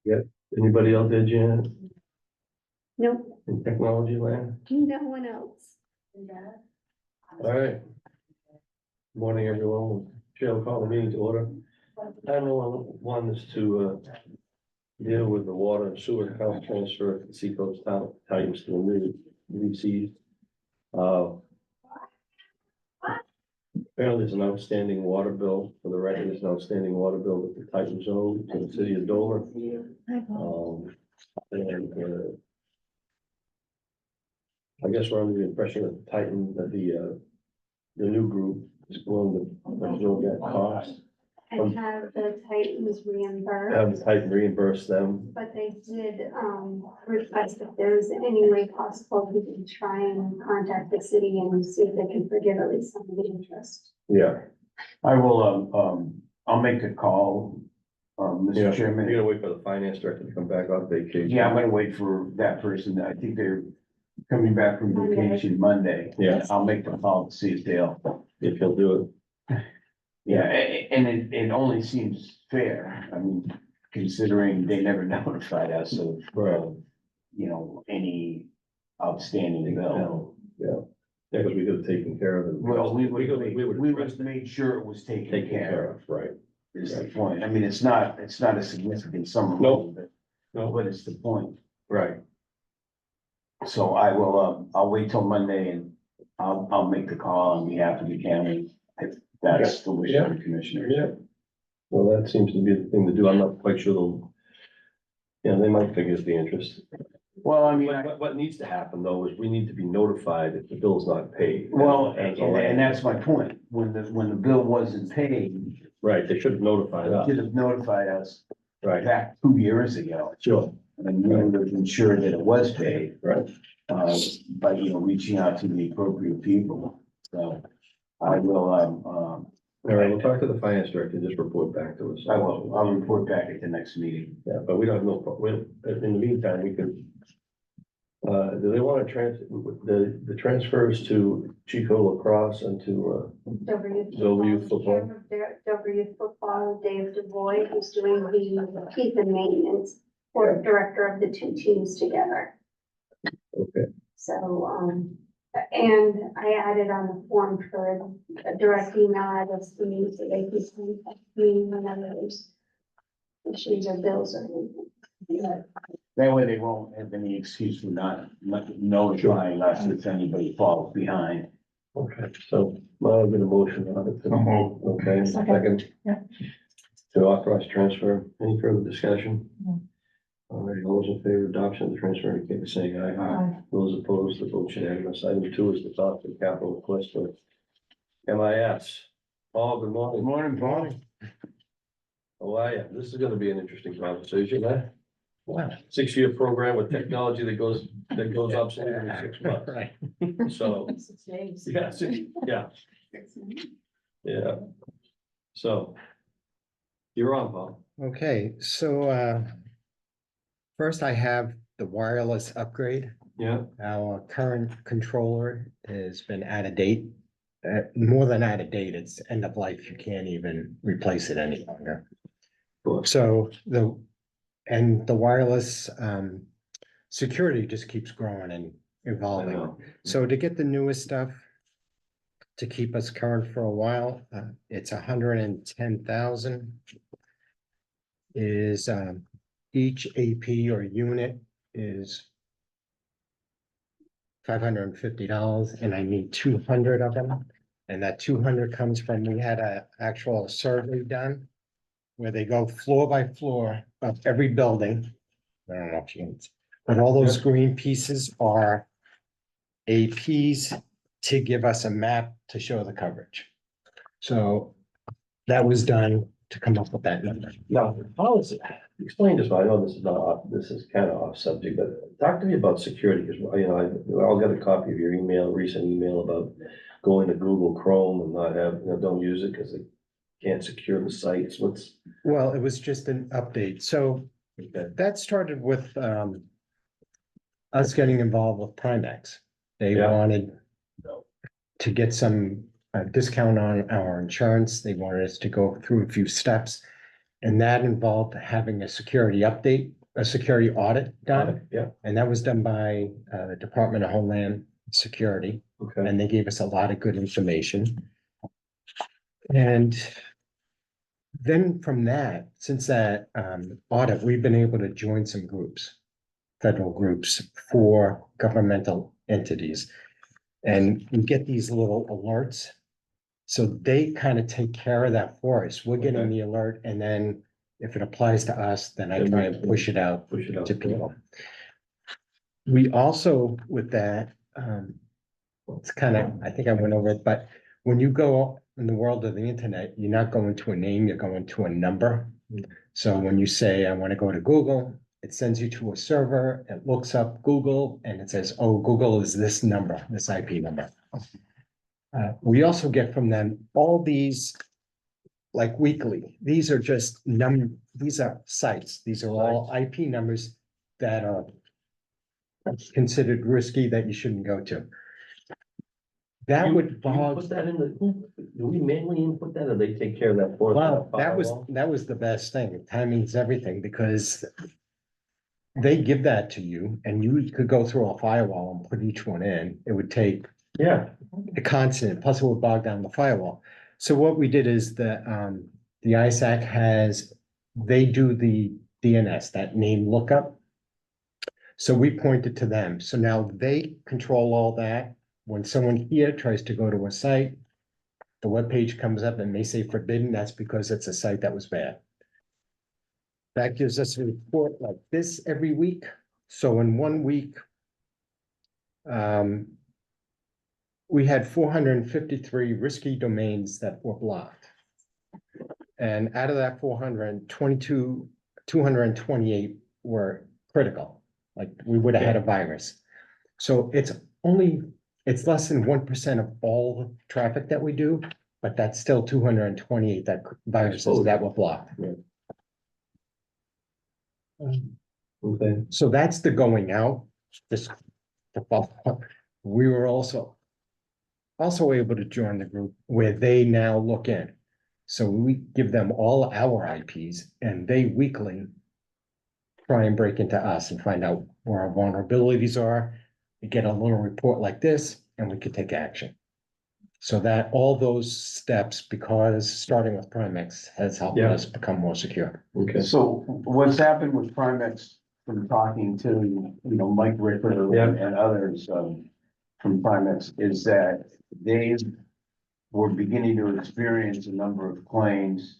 Yeah, anybody out there, Janet, Nope, in technology land? no one else. All right. Morning, everyone. Chair will call the meeting to order. Item one is to deal with the water and sewer account transfer at Seacoast Town, Titans to the new VCs. Apparently, there's an outstanding water bill. For the record, there's an outstanding water bill that the Titans owe to the city of Dover. And I guess we're under the impression that the Titan, that the new group is going to absorb that cost. And have the Titans Have reimbursed, the Titan reimburse them. but they did, request if there's any way possible, we can try and contact the city and see if they can forgive at least some of the interest. Yeah. I will, I'll make a call, Yeah, Mr. you're Chairman. gonna wait for the finance director to come back off vacation. Yeah, I'm gonna wait for that person. I think they're coming back from vacation Monday. Yeah. I'll make the call to see if they'll, If he'll do yeah, and it only seems fair. I mean, considering they never notified us of, Right. you know, any outstanding it. bill. Yeah, because we could have taken care of it. Well, we would have have made sure it was taken care of, right? is the point. I mean, it's not a significant sum of Nope. money, No, but it's the point. right. So I will, I'll wait till Monday and I'll make the call on behalf of the county. If that's the wish of the commissioner. Yeah. Well, that seems to be the thing to do. I'm not quite sure they'll, yeah, they might figure the interest. Well, I mean, What needs to happen though is we need to be notified if the bill's not paid. well, and that's my point. When the bill wasn't paid, Right, they should have notified they us. should have notified us Right, back 2 years ago. sure, And we would have ensured that it was paid, right. by, you know, reaching out to the appropriate people. So I will, All right, we'll talk to the finance director, just report back to us. I'll report back at the next meeting. Yeah, but we don't have no, in the meantime, we could. Do they want to the transfers to Chico Lacrosse and to, Dover Youth Dover Youth Football. Dover Youth Football, Dave DuBois, who's doing the heat and maintenance for director of the two teams together. okay, So, and I added on the form for a direct email address to me, so they can contact me whenever there's issues or bills or anything. That way they won't have any excuse for not notifying us if anybody falls behind. okay, so I'll get a motion on it. Okay, second. Yeah. To authorize transfer, any further discussion? No. All right, all those in favor of adoption of the transfer, indicate by saying aye. Those opposed, the vote should unanimous. Item two is the top of the capital request for MIS. Paul, good morning. Good morning, Paul. How are you? This is gonna be an interesting conversation, huh? Wow. 6-year program with technology that goes up every 6 months. Right. So, yeah, yeah. So, you're on, Paul. Okay, so first I have the wireless upgrade. Yeah, Our current controller has been out of date. More than out of date, it's end of life. You can't even replace it any longer. Cool. So the wireless security just keeps growing and I evolving. know. So to get the newest stuff to keep us current for a while, it's 110,000. Is each AP or unit is $550, and I need 200 of them. And that 200 comes from, we had a actual survey done where they go floor by floor of every building. I don't know if you can, but all those green pieces are APs to give us a map to show the coverage. So that was done to come up with that number. Now, how is it? Explain this, I know this is not off, this is kind of off subject, but talk to me about security, because, you know, I all got a copy of your recent email about going to Google Chrome and not have, you know, don't use it because they can't secure the sites. Well, it was just an update. So Okay. that started with us getting involved with Primex. They Yeah. wanted to get some discount on our insurance. They wanted us to go through a few steps. And that involved having a security update, a security audit done. Yeah, And that was done by the Department of Homeland Security, okay. and they gave us a lot of good information. And then from that, since that audit, we've been able to join some groups, federal groups for governmental entities. And we get these little alerts. So they kind of take care of that for us. We're getting Okay. the alert, and then if it applies to us, then I Then try we and push it out Push it out. to people. We also, with that, it's kind of, I think I went over it, but when you go in the world of the internet, you're not going to a name, you're going to a number. So when you say, I want to go to Google, it sends you to a server, it looks up Google, and it says, oh, Google is this number, this IP number. We also get from them all these, like weekly, these are just these are sites, these are all IP numbers that are considered risky that you shouldn't go to. That would Do you bog, put that in the, do we manually input that or they take care of that for us? well, Firewall? that was the best thing. Timing's everything, because they give that to you and you could go through a firewall and put each one in. It would take Yeah, a constant, plus it would bog down the firewall. So what we did is the ISAC has, they do the DNS, that name lookup. So we pointed to them. So now they control all that. When someone here tries to go to a site, the webpage comes up and may say forbidden. That's because it's a site that was bad. That gives us a report like this every week. So in 1 week, we had 453 risky domains that were blocked. And out of that 228 were critical, like we would have had a virus. So it's less than 1% of all the traffic that we do, but that's still 228 that viruses that were blocked. Yeah. okay. So that's the going out. We were also able to join the group where they now look in. So we give them all our IPs and they weekly try and break into us and find out where our vulnerabilities are. We get a little report like this and we could take action. So that all those steps, because starting with Primex has helped us become more secure. Okay. So what's happened with Primex, from talking to, Mike Ricker and others, from Primex, is that they were beginning to experience a number of claims,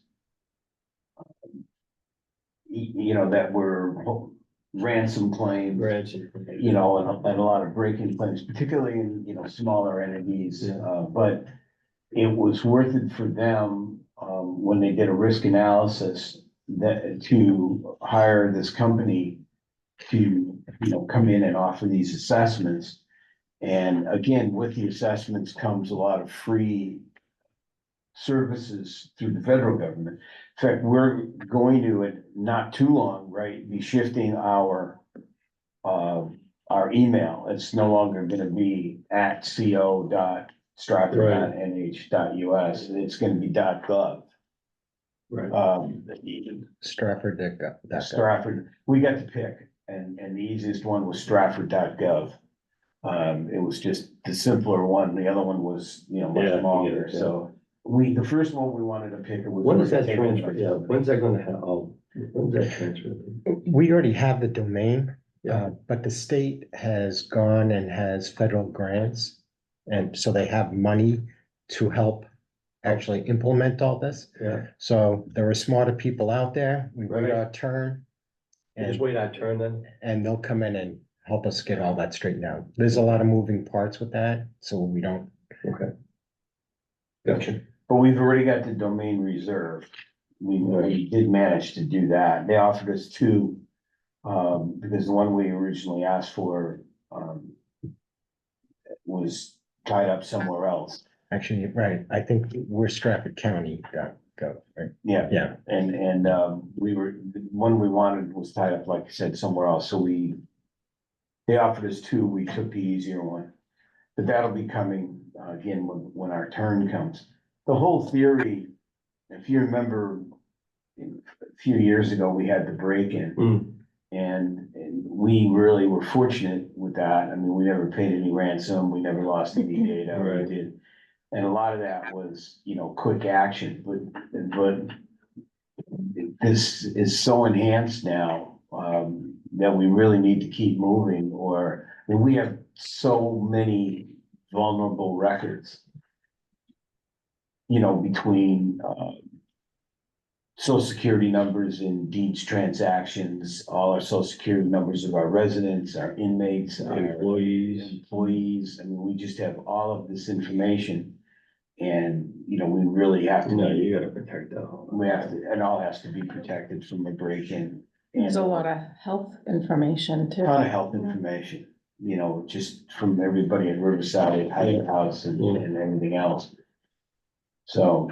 that were ransom claims, Ransom. and a lot of break-in claims, particularly in, smaller entities. Yeah. But it was worth it for them, when they did a risk analysis, that to hire this company to, come in and offer these assessments. And again, with the assessments comes a lot of free services through the federal government. In fact, we're going to, in not too long, right, be shifting our email. It's no longer gonna be at co.strafford.nh.us. It's gonna be .gov. Right. Strafford.gov. Strafford, we got to pick, and the easiest one was Strafford.gov. It was just the simpler one. The other one was, much longer. Yeah. So the first one we wanted to pick was. When is that transfer? Yeah, when's that gonna happen? Oh, when's that transfer? We already have the domain, Yeah. but the state has gone and has federal grants. And so they have money to help actually implement all this. Yeah. So there are smarter people out there. We wait Right. our turn. Just wait our turn then? And they'll come in and help us get all that straightened out. There's a lot of moving parts with that, so we don't. Okay. Gotcha. But we've already got the domain reserved. We did manage to do that. They offered us two, because the one we originally asked for, was tied up somewhere else. Actually, right, I think we're Strafford County, go, right? Yeah. Yeah, And the one we wanted was tied up, like I said, somewhere else. So they offered us two. We took the easier one. But that'll be coming, again, when our turn comes. The whole theory, if you remember, a few years ago, we had the break-in. Hmm, And we really were fortunate with that. I mean, we never paid any ransom, we never lost any data, Right. we did. And a lot of that was, quick action, but this is so enhanced now, that we really need to keep moving, and we have so many vulnerable records. Between, social security numbers in deeds transactions, all our social security numbers of our residents, our inmates, our employees. I mean, we just have all of this information. And, we really have to, no, you gotta protect that. we have to, and all has to be protected from the break-in. There's a lot of health information too. Ton of health information, just from everybody in Riverside, Hyatt House and everything else. So.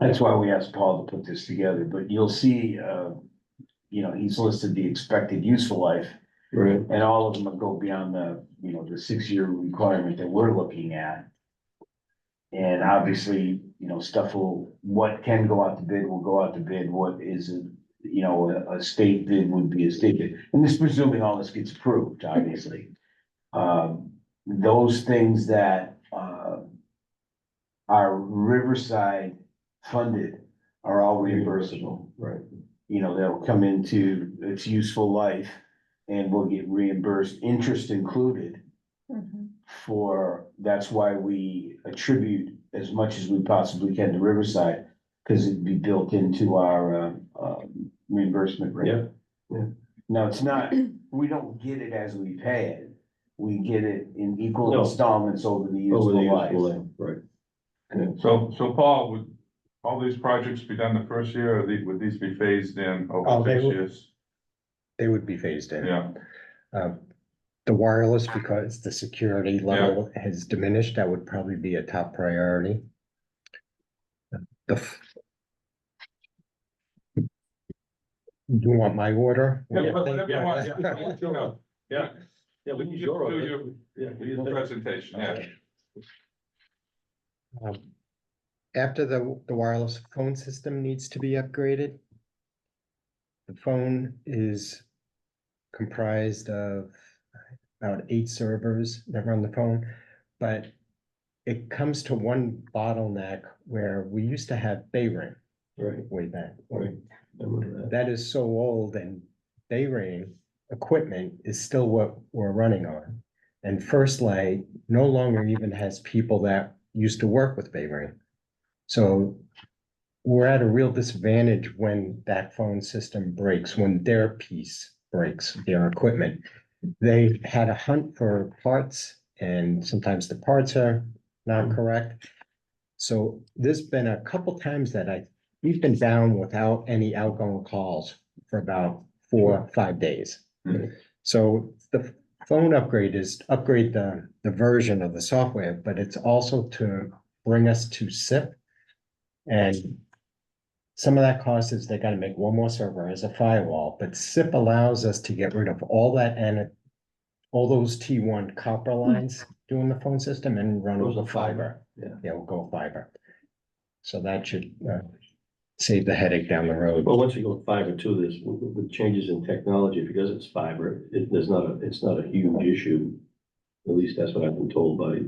That's why we asked Paul to put this together, but you'll see, he's listed the expected useful life. Right, And all of them go beyond the 6-year requirement that we're looking at. And obviously, what can go out to bid will go out to bid, what isn't, a state bid would be a state bid. And this presuming all this gets approved, obviously. Those things that, are Riverside funded are all reimbursable. right. They'll come into its useful life and will get reimbursed, interest included. Mhm. That's why we attribute as much as we possibly can to Riverside, because it'd be built into our, reimbursement rate. Yeah, yeah. Now, it's not, we don't get it as we pay it. We get it in equal No. installments over the Over the useful useful life. life, right. So Paul, would all these projects be done the first year, or would these be phased in Oh, over they 6 would. years? They would be phased in. Yeah, The wireless, because the security level has diminished, that would probably be a top priority. The. You want my order? Yeah, Yeah, whatever you want, yeah. yeah. Yeah, we You use just your do order. your Yeah, we use that. presentation, yeah. After the wireless phone system needs to be upgraded. The phone is comprised of about 8 servers that run the phone, but it comes to one bottleneck where we used to have bay ring Right, way back. right. I remember that. That is so old, and bay ring equipment is still what we're running on. And First Light no longer even has people that used to work with bay ring. So we're at a real disadvantage when that phone system breaks, when their piece breaks, their equipment. They had a hunt for parts, and sometimes the parts are not correct. So there's been a couple times that we've been down without any outgoing calls for about 4 or 5 days. Mhm. So the phone upgrade is upgrade the version of the software, but it's also to bring us to SIP. And some of that cost is they gotta make one more server as a firewall, but SIP allows us to get rid of all that and all those T1 copper lines doing the phone system and run Goes over to fiber, fiber. yeah. Yeah, we'll go fiber. So that should save the headache down the road. Well, once you go fiber too, there's with changes in technology, because it's fiber, it's not a huge issue. At least that's what I've been told by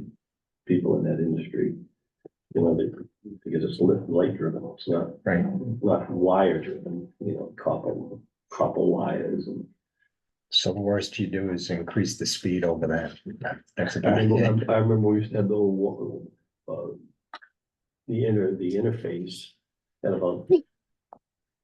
people in that industry. Because it's light driven, it's not Right. wire driven, copper wires and. So the worst you do is increase the speed over that. That's I about it. remember we used to have the interface had about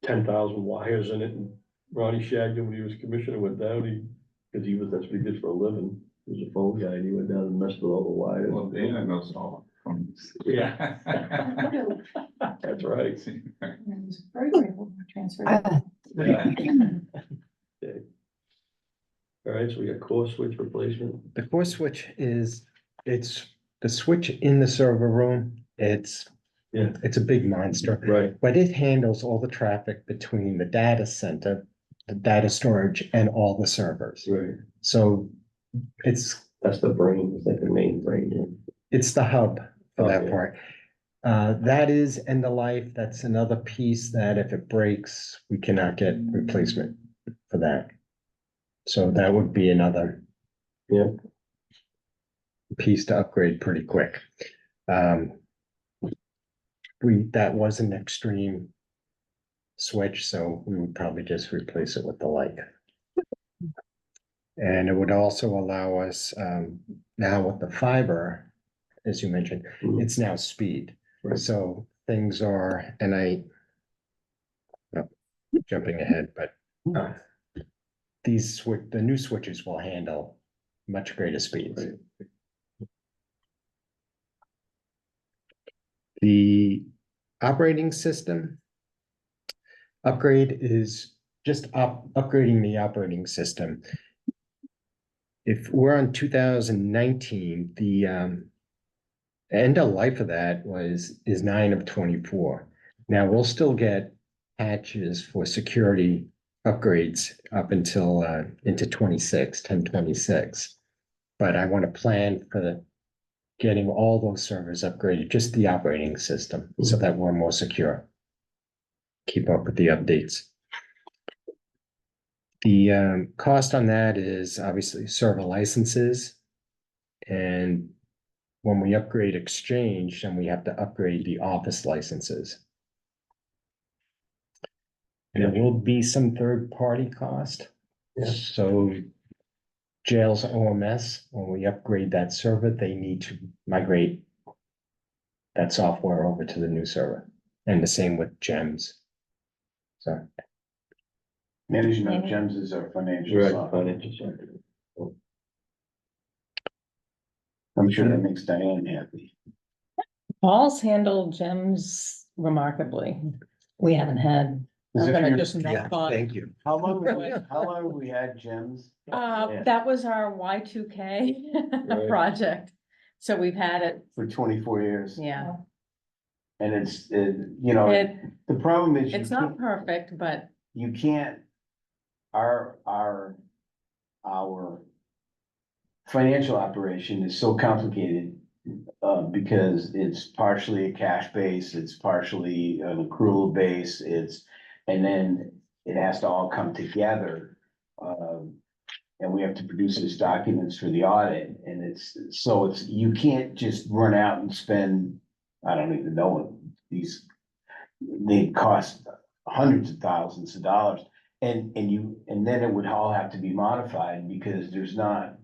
10,000 wires in it, and Ronnie Shagnon, when he was commissioner, went down, that's what he did for a living. He was a phone guy, and he went down and messed with all the wires. Well, Dana knows all from. Yeah. That's right. I was very grateful for transfer. Yeah. Okay. All right, so we got core switch replacement. The core switch it's the switch in the server room. It's a big monster, Right. but it handles all the traffic between the data center, the data storage, and all the servers. Right. So it's That's the brain, it's like the main brain. the hub for Oh, that yeah. part. That is end of life. That's another piece that if it breaks, we cannot get replacement for that. So that would be another. Yeah. Piece to upgrade pretty quick. That was an extreme switch, so we would probably just replace it with the light. And it would also allow us, now with the fiber, as you mentioned, it's now speed. Right. So things are, and jumping ahead, but the new switches will handle much greater speeds. Right. The operating system upgrade is just upgrading the operating system. If we're on 2019, the end of life of that is 9 of 24. Now we'll still get patches for security upgrades up until into 10/26. But I want to plan for getting all those servers upgraded, just the operating system, so that we're more secure. Keep up with the updates. The cost on that is obviously server licenses. And when we upgrade Exchange, then we have to upgrade the Office licenses. There will be some third-party cost. Yeah. So jail's OMS, when we upgrade that server, they need to migrate that software over to the new server. And the same with GEMS. So. Management of GEMS is our financial Right, software. financial software. I'm sure that makes Diane happy. Paul's handled GEMS remarkably. We haven't had, As I'm if gonna you're- just knock on. Thank you. How long have we had GEMS? Yeah. That was our Y2K Right. project. So we've had it, For 24 years. yeah. And the problem is. It's not perfect, but You can't, our financial operation is so complicated, because it's partially a cash base, it's partially an accrual base, and then it has to all come together. And we have to produce these documents for the audit, and you can't just run out and spend, I don't even know what they cost hundreds of thousands of dollars. And then it would all have to be modified because there's not,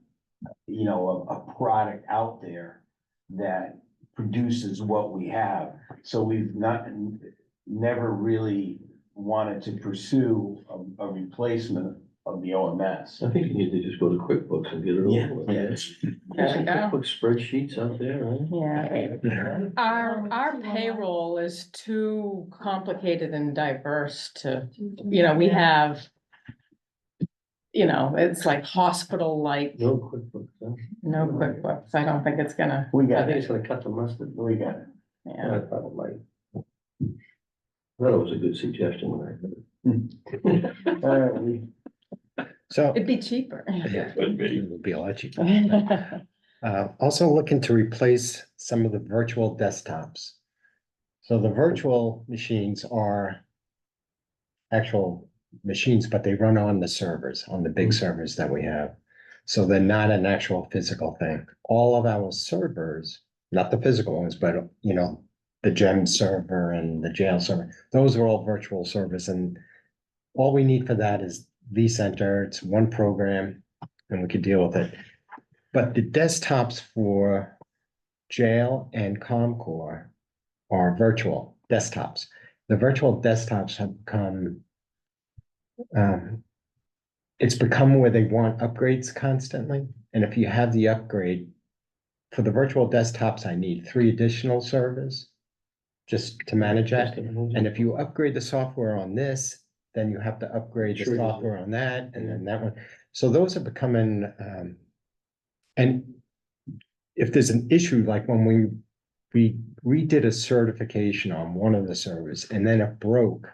a product out there that produces what we have. So we've never really wanted to pursue a replacement of the OMS. I think you need to just go to QuickBooks and get it over with. Yeah. There's some QuickBooks spreadsheets out there, right? yeah. Our payroll is too complicated and diverse to, we have, it's like hospital-like, No QuickBooks, huh? no QuickBooks. I don't think it's gonna, We I got think it, it's gonna cut the mustard. we got it. yeah. I thought it might. I thought it was a good suggestion when I heard it. All right, So. It'd be cheaper. Yeah, Would be. it would be a lot cheaper. Also looking to replace some of the virtual desktops. So the virtual machines are actual machines, but they run on the servers, on the big servers that we have. So they're not an actual physical thing. All of our servers, not the physical ones, but the GEM server and the jail server, those are all virtual servers. And all we need for that is vCenter. It's one program and we could deal with it. But the desktops for jail and ComCore are virtual desktops. The virtual desktops have become, it's become where they want upgrades constantly. And if you have the upgrade for the virtual desktops, I need 3 additional servers just to manage that. And if you upgrade the software on this, then you have to upgrade the Sure. software on that and then that one. So those are becoming, and if there's an issue, like when we redid a certification on one of the servers and then it broke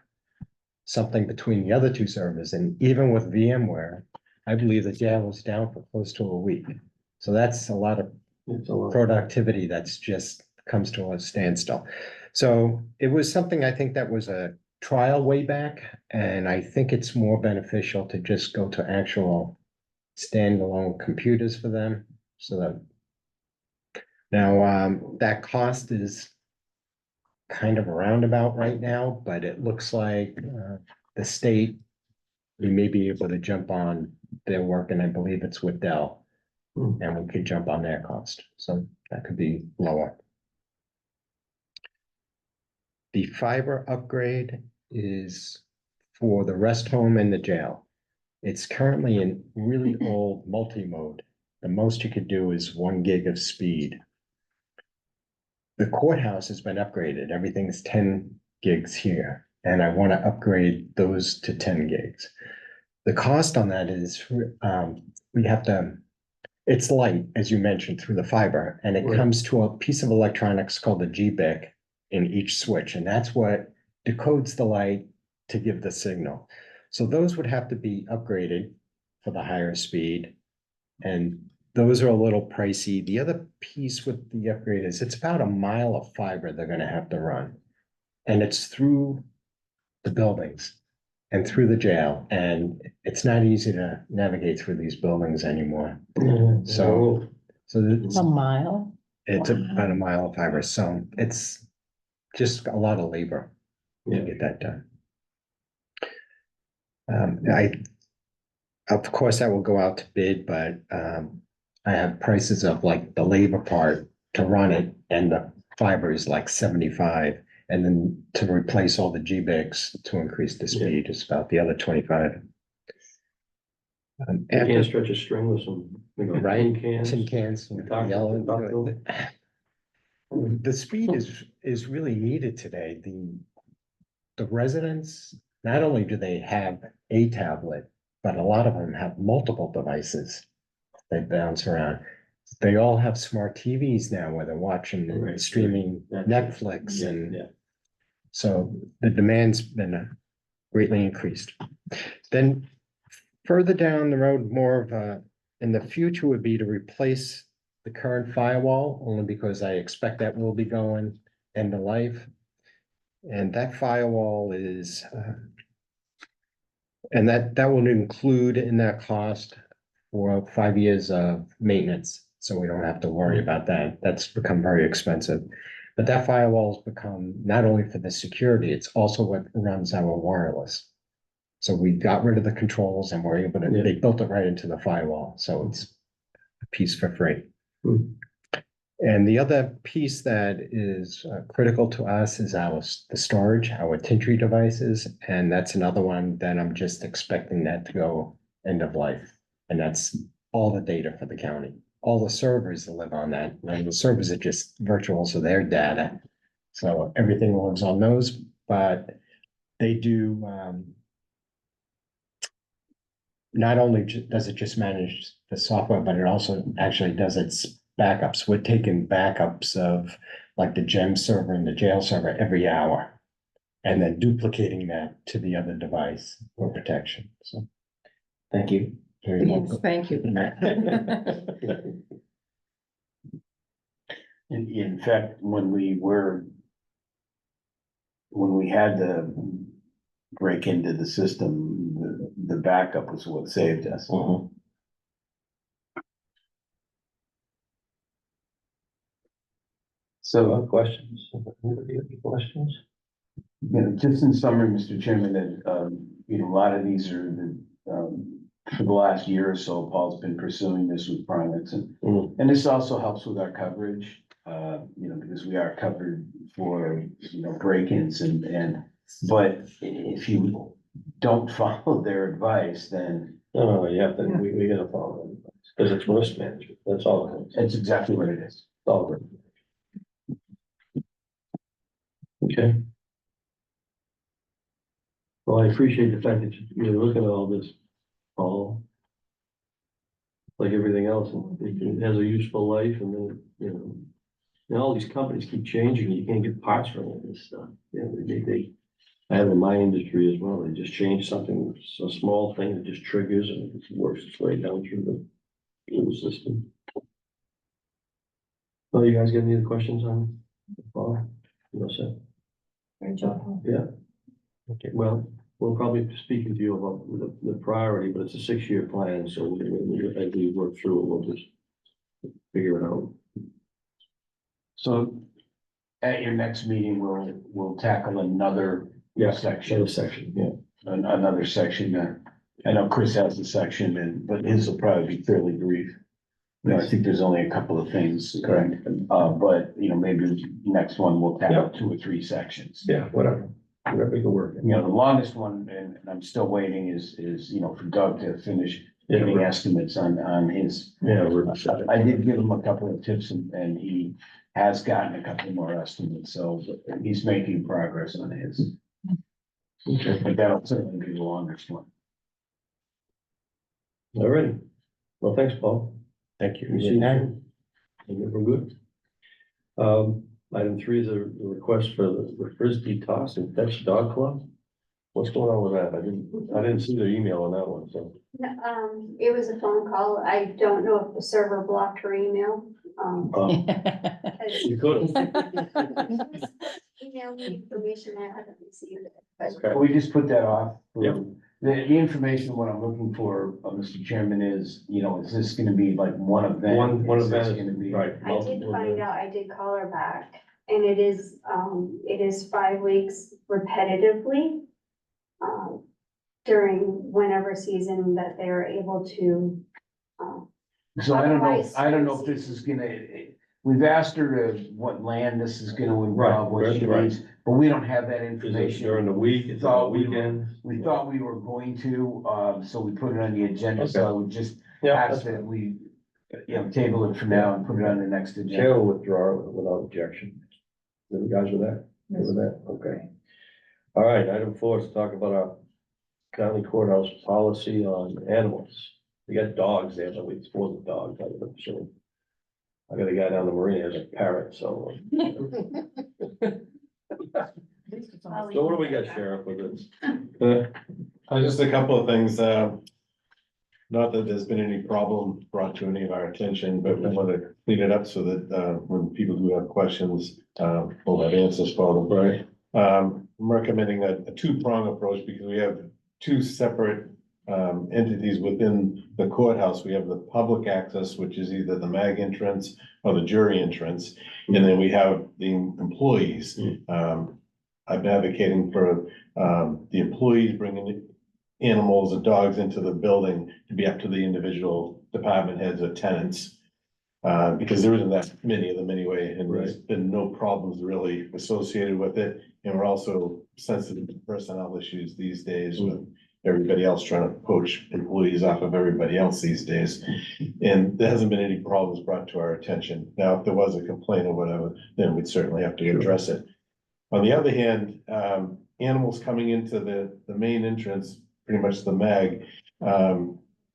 something between the other 2 servers, and even with VMware, I believe the jail was down for close to a week. So that's a lot of It's a lot. productivity that's just comes to a standstill. So it was something I think that was a trial way back, and I think it's more beneficial to just go to actual standalone computers for them, so that. Now, that cost is kind of a roundabout right now, but it looks like, the state, we may be able to jump on their work, and I believe it's with Dell. Hmm. And we could jump on their cost, so that could be lower. The fiber upgrade is for the rest home and the jail. It's currently in really old multi-mode. The most you could do is 1 gig of speed. The courthouse has been upgraded. Everything's 10 gigs here, and I want to upgrade those to 10 gigs. The cost on that is, we have to, it's light, as you mentioned, through the fiber, and it Right. comes to a piece of electronics called a GBIC in each switch, and that's what decodes the light to give the signal. So those would have to be upgraded for the higher speed, and those are a little pricey. The other piece with the upgrade is it's about a mile of fiber they're gonna have to run. And it's through the buildings and through the jail, and it's not easy to navigate through these buildings anymore. So it's, A mile? it's about a mile of fiber, so it's just a lot of labor to Yeah. get that done. Of course, that will go out to bid, but I have prices of like the labor part to run it, and the fiber is like 75. And then to replace all the GBICs to increase the speed is about the other 25. You can't After, stretch a string with some, you know, right, tin cans. tin cans, We talked yellow. about The speed is really needed today. The residents, not only do they have a tablet, but a lot of them have multiple devices they bounce around. They all have smart TVs now where they're watching and Right, streaming right. Netflix, Yeah, and yeah. so the demand's been greatly increased. Then further down the road, more of a, in the future would be to replace the current firewall, only because I expect that will be going end of life. And that firewall is, and that will include in that cost for 5 years of maintenance. So we don't have to worry about that. That's become very expensive. But that firewall has become not only for the security, it's also what runs our wireless. So we got rid of the controls and we're able to, Yeah. they built it right into the firewall. So it's a piece for free. Hmm. And the other piece that is critical to us is the storage, our Tintry devices. And that's another one that I'm just expecting that to go end of life. And that's all the data for the county, all the servers that live on that. And the servers are just virtual, so they're data. So everything lives on those, but they do, not only does it just manage the software, but it also actually does its backups. We're taking backups of like the gem server and the jail server every hour, and then duplicating that to the other device for protection. So, thank you. Very Yes, welcome. thank you. In fact, when we had to break into the system, the backup was what saved us. Mhm. So, questions? Anybody have any questions? You know, just in summary, Mr. Chairman, that, you know, a lot of these are for the last year or so, Paul's been pursuing this with Primex, and this also helps with our coverage, you know, because we are covered for, you know, break-ins but if you don't follow their advice, then No, you have to, we gotta follow them, because it's risk management, that's all it is. it's exactly what it is. It's all risk. Okay. Well, I appreciate the fact that you're looking at all this, Paul. Like everything else, it has a useful life, and then, you know, and all these companies keep changing, you can't get parts for any of this stuff. You know, I have in my industry as well, they just change something, it's a small thing that just triggers and it works its way down through the system. Oh, you guys got any other questions on Paul, you know, so, Great job. yeah, Okay. well, we'll probably be speaking to you about the priority, but it's a 6-year plan, so as we work through it, we'll just figure it out. So at your next meeting, we'll tackle another section. Another section, yeah. Another section there. I know Chris has a section but his will probably be fairly brief. You know, I think there's only a couple of things. Correct. But, you know, maybe next one we'll tackle 2 or 3 sections. Yeah, whatever can work. You know, the longest one, and I'm still waiting, is, you know, for Doug to finish Yeah, getting right. estimates on his. Yeah, I did give him a couple of tips and he has gotten a couple more estimates, so he's making progress on his. okay, But that'll certainly be the longest one. all right. Well, thanks, Paul. Thank you. You see that? We're good. Item 3 is a request for the Frisbee toss and fetch dog club. What's going on with that? I didn't see the email on that one, so. It was a phone call. I don't know if the server blocked her email. You could. Email me information, I haven't received it, but Okay. We just put that off. Yep. The information, what I'm looking for, Mr. Chairman, is, you know, is this gonna be like one event? One Is this event, gonna be? right. I did find out, I did call her back, and it is 5 weeks repetitively. During whenever season that they are able to. So Otherwise, I don't know if this is gonna, we've asked her to, what land this is gonna involve, what she Right. needs, but we don't have that Is it information. during the week, it's on the weekend? We thought we were going to, so we put it on the agenda, so Okay. I would just Yeah, ask that's that fine. we, you know, table it for now and put it on the next agenda. Chair will withdraw it without objection. You guys with that? Good with that? Okay. All right, item 4 is to talk about our county courthouse policy on animals. We got dogs there, but we suppose the dogs, so. I got a guy down the marina, has a parrot, so. So what do we got, Sheriff, with this? Just a couple of things, not that there's been any problem brought to any of our attention, but we want to clean it up so that, when people do have questions, we'll have answers for them. Right. I'm recommending a 2-prong approach because we have 2 separate entities within the courthouse. We have the public access, which is either the MAG entrance or the jury entrance, and then we have the employees. I'm advocating for the employees bringing animals and dogs into the building to be up to the individual department heads or tenants. Because there isn't that many of them anyway, and there's been no problems really associated with it. And we're also sensitive to personnel issues these days with everybody else trying to poach employees off of everybody else these days. And there hasn't been any problems brought to our attention. Now, if there was a complaint or whatever, then we'd certainly have to address it. On the other hand, animals coming into the main entrance, pretty much the MAG,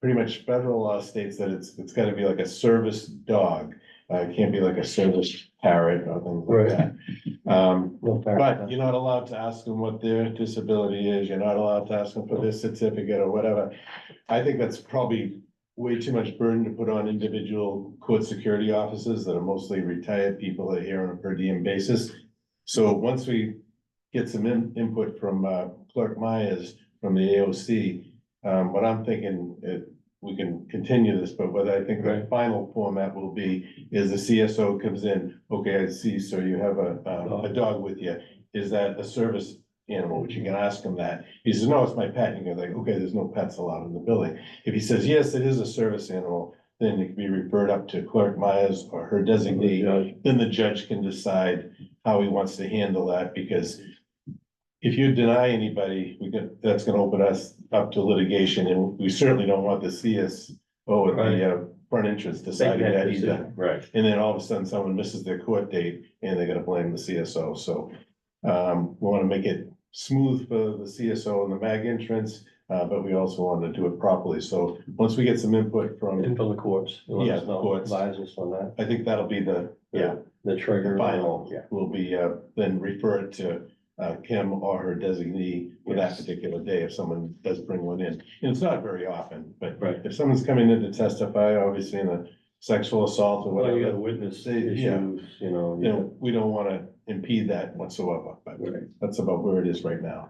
pretty much federal law states that it's gotta be like a service dog. It can't be like a service parrot or things like that. But you're not allowed to ask them what their disability is. You're not allowed to ask them for their certificate or whatever. I think that's probably way too much burden to put on individual court security officers that are mostly retired people that are here on a per diem basis. So once we get some input from Clerk Myers from the AOC, what I'm thinking, we can continue this, but what I think the final format will be is the CSO comes in, okay, I see, so you have a dog with you. Is that a service animal? Which you can ask him that. He says, no, it's my pet. And you go like, okay, there's no pets allowed in the building. If he says, yes, it is a service animal, then it can be referred up to Clerk Myers or her designee. Then the judge can decide how he wants to handle that, because if you deny anybody, that's gonna open us up to litigation, and we certainly don't want the CSO at the front entrance deciding that either. Right. And then all of a sudden, someone misses their court date and they're gonna blame the CSO, so. We wanna make it smooth for the CSO and the MAG entrance, but we also want to do it properly, so once we get some input from, And from the courts. Yeah, the courts. Advise us on that. I think that'll be the Trigger. final, Yeah. will be, then refer it to Kim or her designee for that particular day if someone does bring one in. And it's not very often, but Right. if someone's coming in to testify, obviously in sexual assault or Well, you got whatever. witness Yeah. issues, you know. You know, we don't wanna impede that whatsoever, but Right. that's about where it is right now.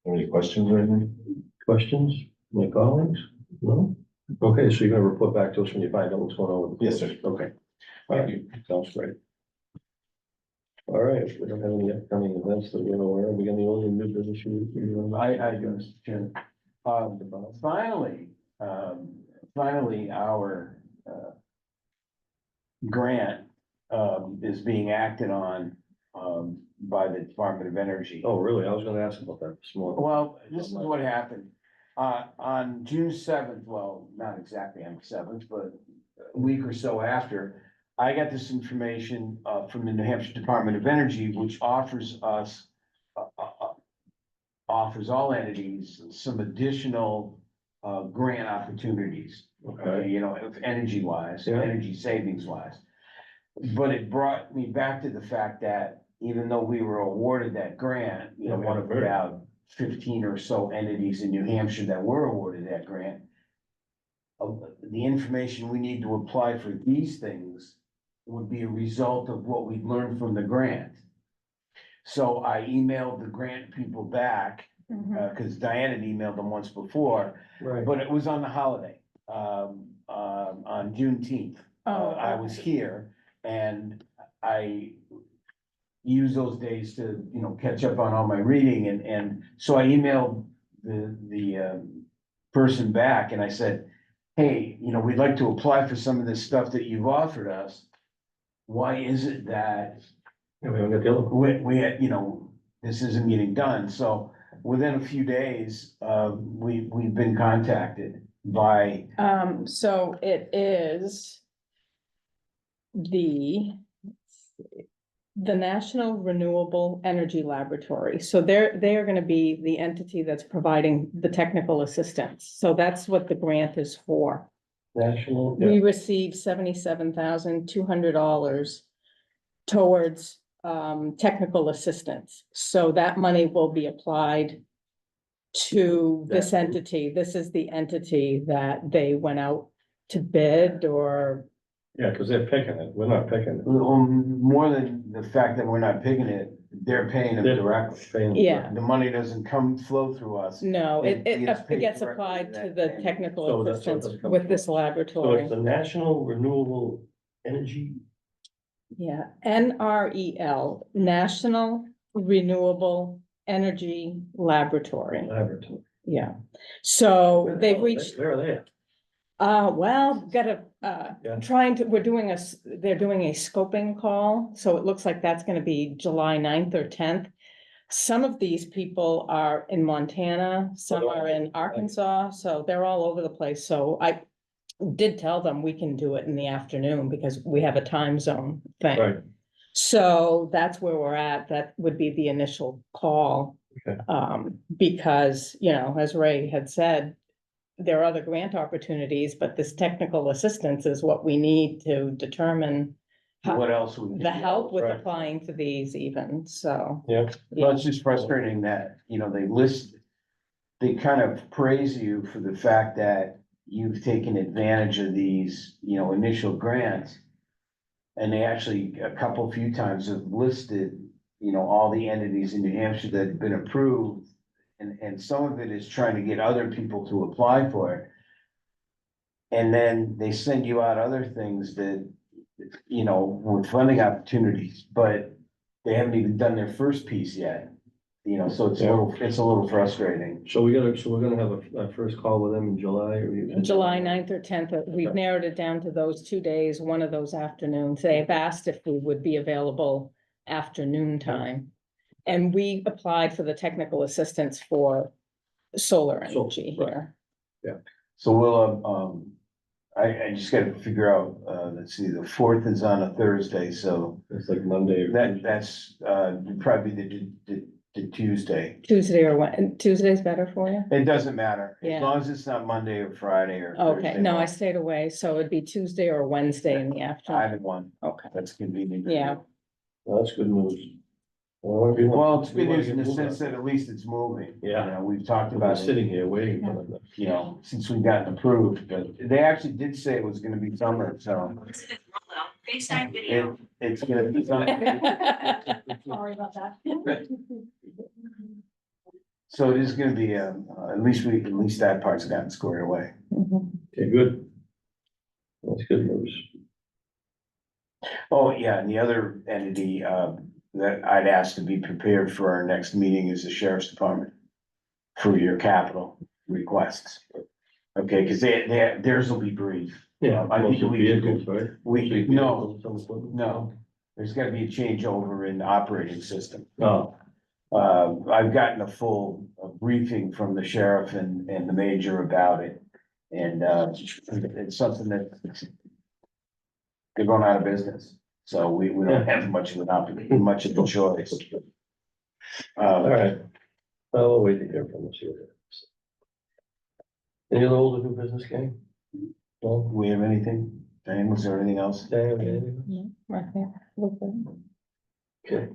Any questions or anything? Questions, my colleagues? No? Okay, so you're gonna report back to us when you find out what's going on with the. Yes, sir. Okay. All right, sounds great. All right, we don't have any upcoming events that we're aware of. We got any only new business I do, Mr. Chairman. Finally, our, grant, is being acted on, by the Department of Energy. Oh, really? I was gonna ask about that this morning. Well, this is what happened. On June 7th, well, not exactly on the 7th, but a week or so after, I got this information, from the New Hampshire Department of Energy, which offers us, offers all entities some additional, grant opportunities. Okay, You know, if energy wise, Yeah. energy savings wise. But it brought me back to the fact that even though we were awarded that grant, you know, Okay, one of great. about 15 or so entities in New Hampshire that were awarded that grant. The information we need to apply for these things would be a result of what we learned from the grant. So I emailed the grant people back, because Diana had emailed them once before, right. but it was on the holiday, on Juneteenth. I was here and I used those days to, you know, catch up on all my reading and so I emailed the person back and I said, hey, you know, we'd like to apply for some of this stuff that you've offered us. Why is it that Yeah, we haven't got the other one. we had, you know, this isn't getting done? So within a few days, we've been contacted by, So it is the National Renewable Energy Laboratory. So they are gonna be the entity that's providing the technical assistance. So that's what the grant is for. National, We received $77,200 towards technical assistance. So that money will be applied to this That- entity. This is the entity that they went out to bid or, yeah, because they're picking it. We're not picking it. more than the fact that we're not picking it, they're paying them They're directly. paying- Yeah. The money doesn't flow through us. no, It gets it paid gets directly applied to to that the thing. So technical that's what assistance this comes with from. this So laboratory. it's the National Renewable Energy Yeah, NREL, National Renewable Energy Laboratory. Laboratory. Yeah, so Where the they've hell are they? reached, Where are they? well, Yeah. we're doing they're doing a scoping call, so it looks like that's gonna be July 9th or 10th. Some of these people are in Montana, some are in Arkansas, so they're all over the place, so I did tell them we can do it in the afternoon because we have a time zone thing. Right. So that's where we're at. That would be the initial call. Okay. Because, you know, as Ray had said, there are other grant opportunities, but this technical assistance is what we need to determine What else would? the help with Right. applying for these even, so. Yeah. Well, it's just frustrating that, you know, they kind of praise you for the fact that you've taken advantage of these, you know, initial grants. And they actually, few times have listed, you know, all the entities in New Hampshire that have been approved. And some of it is trying to get other people to apply for it. And then they send you out other things that, you know, with funding opportunities, but they haven't even done their first piece yet. You know, so it's a little frustrating. So we're gonna have a first call with them in July or? July 9th or 10th, we've narrowed it down to those 2 days, one of those afternoons. They've asked if we would be available afternoon time. And we applied for the technical assistance for solar energy right. here. So we'll, I just gotta figure out, let's see, the 4th is on a Thursday, so It's like Monday. or that's, probably the Tuesday. Tuesday or when, Tuesday's better for you? It doesn't matter, Yeah. as long as it's not Monday or Friday or Thursday. Okay, no, I morning. stayed away, so it'd be Tuesday or Wednesday in the afternoon. Either one, Okay, that's convenient. yeah. Well, that's good news. Well, if you want- Well, it's we good wanna news in get the moving sense on. that at least it's moving. Yeah. You know, we've talked We've been about it, sitting here waiting for it. you know, since we've gotten approved, but they actually did say it was gonna be summer, so. FaceTime It's gonna be summer. Sorry about that. So it is gonna be, at least that part's gotten squared away. Mhm. Okay, good. That's good news. Oh, yeah, and the other entity, that I'd ask to be prepared for our next meeting is the sheriff's department. For your capital requests. Okay, cause theirs will be brief. Yeah. I think Mostly we can vehicles, right? Mostly no, vehicles, some equipment. no, there's gotta be a changeover in the operating system. Oh, I've gotten a full briefing from the sheriff and the major about it. And, it's something that they're going out of business, so we don't have much of a choice. all right. I'll wait to hear from us here. Any other old or new business game? No? Do we have anything? Diane, was there anything else? Dan, anything? Yeah, right there. Look there. Okay.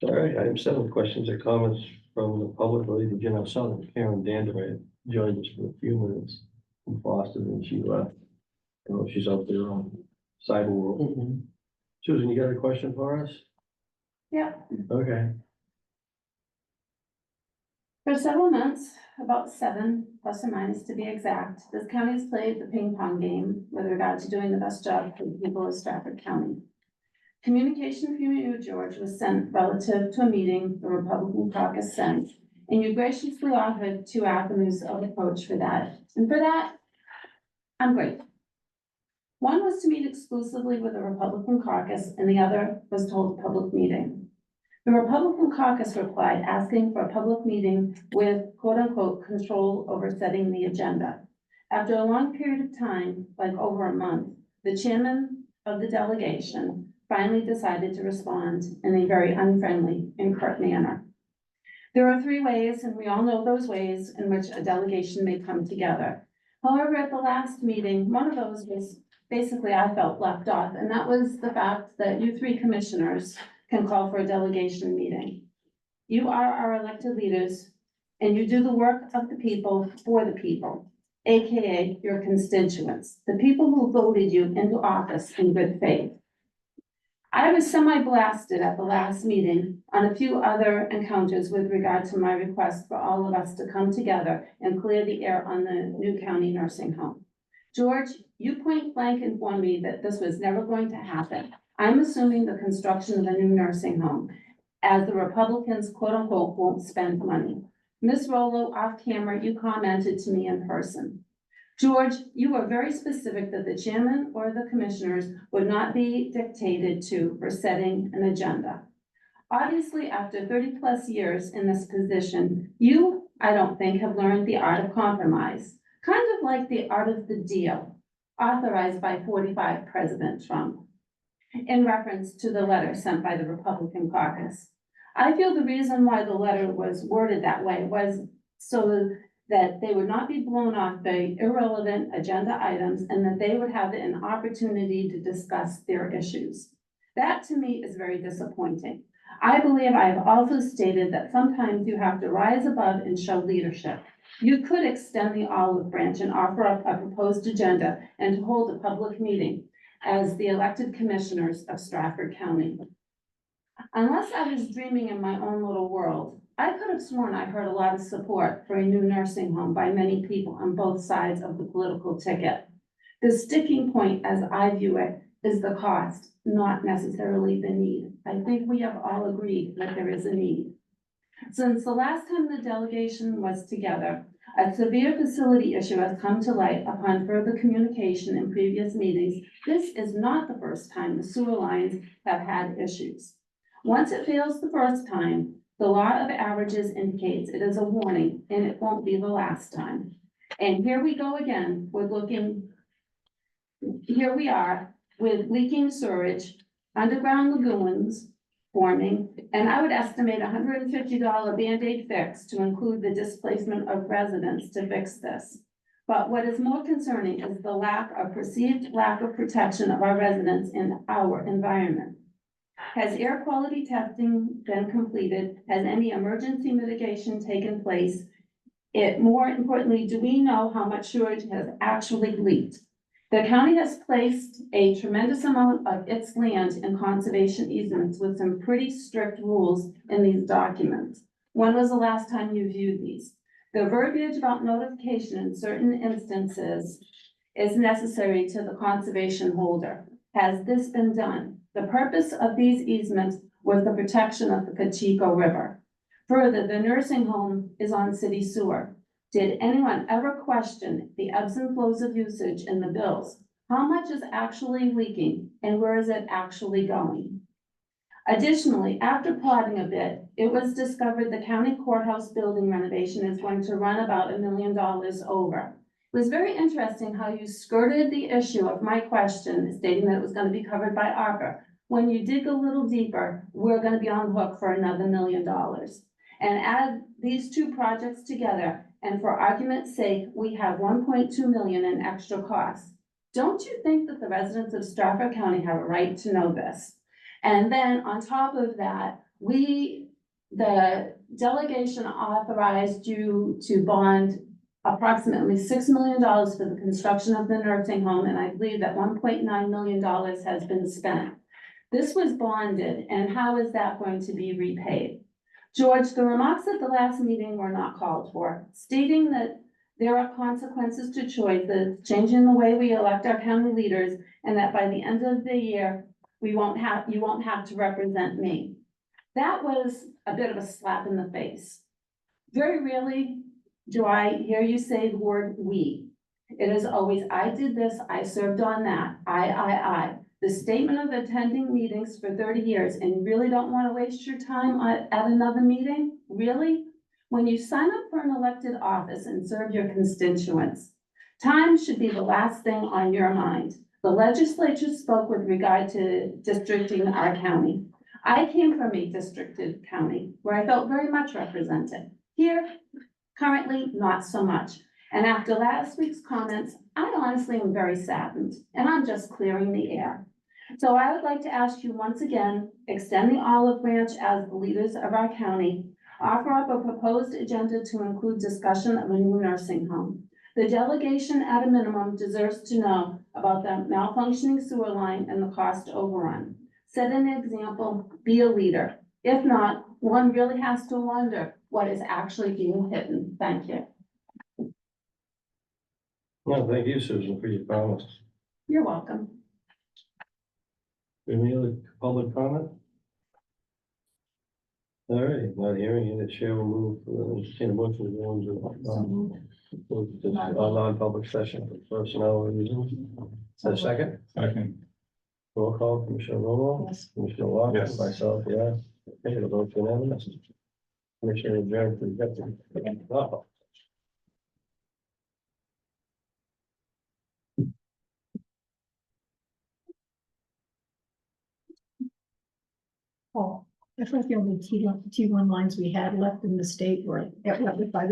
All right, item 7, questions or comments from the public related to General Southern. Karen Dandere joined us for a few minutes from Boston, and she left. I know she's out there on cyber world. Susan, you got a question for us? Yeah. Okay. For several months, about 7 plus or minus to be exact, this county has played the ping pong game with regard to doing the best job for the people of Strafford County. Communication from you, George, was sent relative to a meeting the Republican caucus sent, and you graciously offered 2 avenues of approach for that. And for that, I'm grateful. One was to meet exclusively with the Republican caucus, and the other was to hold a public meeting. The Republican caucus replied asking for a public meeting with quote unquote control over setting the agenda. After a long period of time, like over a month, the chairman of the delegation finally decided to respond in a very unfriendly and curt manner. There are 3 ways, and we all know those ways in which a delegation may come together. However, at the last meeting, one of those was basically I felt left off, and that was the fact that you 3 commissioners can call for a delegation meeting. You are our elected leaders, and you do the work of the people for the people, AKA your constituents, the people who voted you into office in good faith. I was semi-blasted at the last meeting on a few other encounters with regard to my request for all of us to come together and clear the air on the new county nursing home. George, you point blank informed me that this was never going to happen. I'm assuming the construction of a new nursing home, as the Republicans, quote unquote, won't spend money. Ms. Rolo, off camera, you commented to me in person. George, you were very specific that the chairman or the commissioners would not be dictated to for setting an agenda. Obviously, after 30 plus years in this position, you, I don't think, have learned the art of compromise, kind of like the art of the deal, authorized by 45 President Trump. In reference to the letter sent by the Republican caucus. I feel the reason why the letter was worded that way was so that they would not be blown off by irrelevant agenda items and that they would have an opportunity to discuss their issues. That to me is very disappointing. I believe I have also stated that sometimes you have to rise above and show leadership. You could extend the olive branch and offer up a proposed agenda and to hold a public meeting as the elected commissioners of Strafford County. Unless I was dreaming in my own little world, I could have sworn I heard a lot of support for a new nursing home by many people on both sides of the political ticket. The sticking point, as I view it, is the cost, not necessarily the need. I think we have all agreed that there is a need. Since the last time the delegation was together, a severe facility issue has come to light upon further communication in previous meetings. This is not the first time the sewer lines have had issues. Once it fails the first time, the law of averages indicates it is a warning and it won't be the last time. And here we go again, here we are with leaking sewage, underground lagoons forming, and I would estimate $150 Band-Aid fix to include the displacement of residents to fix this. But what is more concerning is the perceived lack of protection of our residents in our environment. Has air quality testing been completed? Has any emergency mitigation taken place? More importantly, do we know how much sewage has actually leaked? The county has placed a tremendous amount of its land in conservation easements with some pretty strict rules in these documents. When was the last time you viewed these? The verbiage about notification in certain instances is necessary to the conservation holder. Has this been done? The purpose of these easements was the protection of the Cocheco River. Further, the nursing home is on city sewer. Did anyone ever question the ebbs and flows of usage in the bills? How much is actually leaking and where is it actually going? Additionally, after plotting a bit, it was discovered the county courthouse building renovation is going to run about $1 million over. It was very interesting how you skirted the issue of my question, stating that it was going to be covered by ARPA. When you dig a little deeper, we're going to be on the hook for another $1 million. And add these two projects together, and for argument's sake, we have 1.2 million in extra costs. Don't you think that the residents of Strafford County have a right to know this? And then on top of that, the delegation authorized you to bond approximately $6 million for the construction of the nursing home, and I believe that $1.9 million has been spent. This was bonded, and how is that going to be repaid? George, the remarks at the last meeting were not called for, stating that there are consequences to choices, changing the way we elect our county leaders, and that by the end of the year, you won't have to represent me. That was a bit of a slap in the face. Very rarely do I hear you say the word we. It is always, I did this, I served on that, I. The statement of attending meetings for 30 years and you really don't want to waste your time at another meeting? Really? When you sign up for an elected office and serve your constituents, time should be the last thing on your mind. The legislature spoke with regard to districting our county. I came from a districted county where I felt very much represented. Here, currently, not so much. And after last week's comments, I honestly am very saddened, and I'm just clearing the air. So I would like to ask you once again, extend the olive branch as the leaders of our county, offer up a proposed agenda to include discussion of a new nursing home. The delegation at a minimum deserves to know about the malfunctioning sewer line and the cost overrun. Set an example, be a leader. If not, one really has to wonder what is actually being hidden. Thank you. Well, thank you, Susan, for your comments. You're welcome. Any other public comment? All right, not hearing it, the chair will move, entertain a motion to go into a non-public session for personnel reasons. A second, Second. roll call, Commissioner Romo, Yes. Commissioner Walker, Yes. myself, yeah. Okay, the vote's unanimous. Commissioner adjourned to executive. Oh. Oh, I thought the only T1 lines we had left in the state were at by the